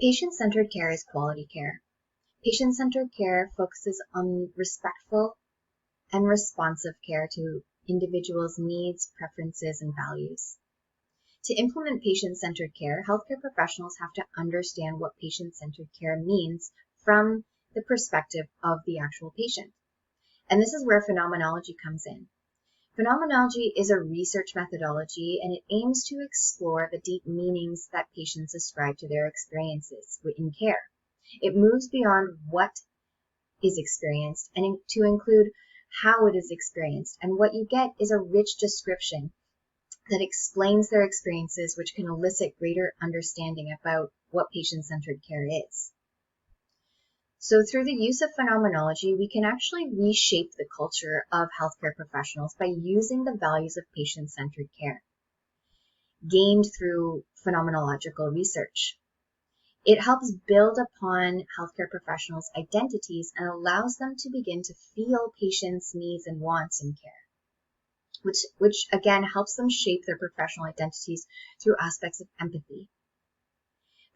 Patient-centered care is quality care. Patient-centered care focuses on respectful and responsive care to individuals' needs, preferences, and values. To implement patient-centered care, healthcare professionals have to understand what patient-centered care means from the perspective of the actual patient. And this is where phenomenology comes in. Phenomenology is a research methodology, and it aims to explore the deep meanings that patients ascribe to their experiences in care. It moves beyond what is experienced and to include how it is experienced. And what you get is a rich description that explains their experiences, which can elicit greater understanding about what patient-centered care is. So through the use of phenomenology, we can actually reshape the culture of healthcare professionals by using the values of patient-centered care, gained through phenomenological research. It helps build upon healthcare professionals' identities and allows them to begin to feel patients' needs and wants in care, which again helps them shape their professional identities through aspects of empathy.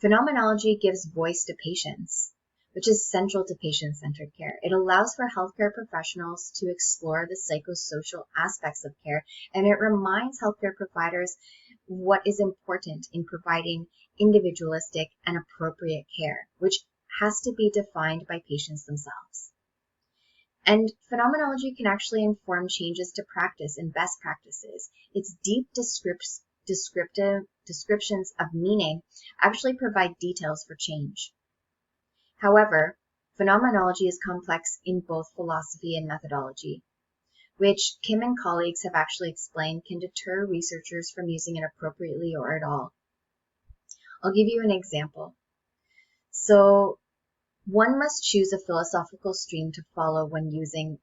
Phenomenology gives voice to patients, which is central to patient-centered care. It allows for healthcare professionals to explore the psychosocial aspects of care, and it reminds healthcare providers what is important in providing individualistic and appropriate care, which has to be defined by patients themselves. And phenomenology can actually inform changes to practice and best practices. Its deep descriptions of meaning actually provide details for change. However, phenomenology is complex in both philosophy and methodology, which Kim and colleagues have actually explained can deter researchers from using it appropriately or at all. I'll give you an example. So, one must choose a philosophical stream to follow when using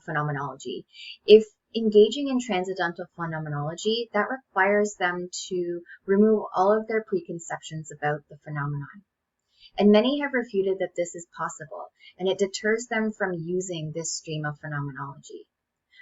phenomenology. If engaging in transcendental phenomenology, that requires them to remove all of their preconceptions about the phenomenon. And many have refuted that this is possible, and it deters them from using this stream of phenomenology.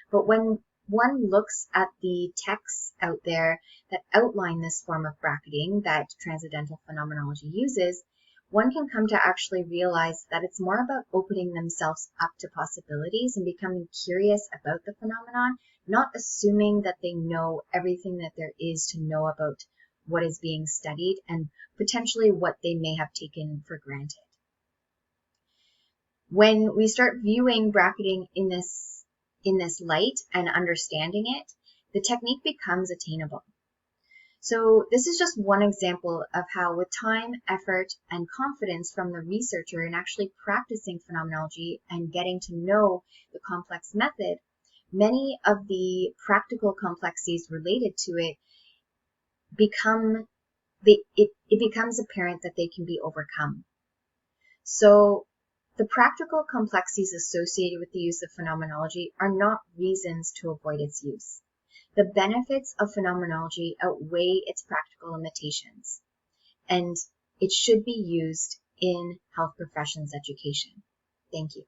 But when one looks at the texts out there that outline this form of bracketing that transcendental phenomenology uses, one can come to actually realize that it's more about opening themselves up to possibilities and becoming curious about the phenomenon, not assuming that they know everything that there is to know about what is being studied and potentially what they may have taken for granted. When we start viewing bracketing in this light and understanding it, the technique becomes attainable. So this is just one example of how with time, effort, and confidence from the researcher in actually practicing phenomenology and getting to know the complex method, many of the practical complexities related to it it becomes apparent that they can be overcome. So the practical complexities associated with the use of phenomenology are not reasons to avoid its use. The benefits of phenomenology outweigh its practical limitations, and it should be used in health professions education. Thank you.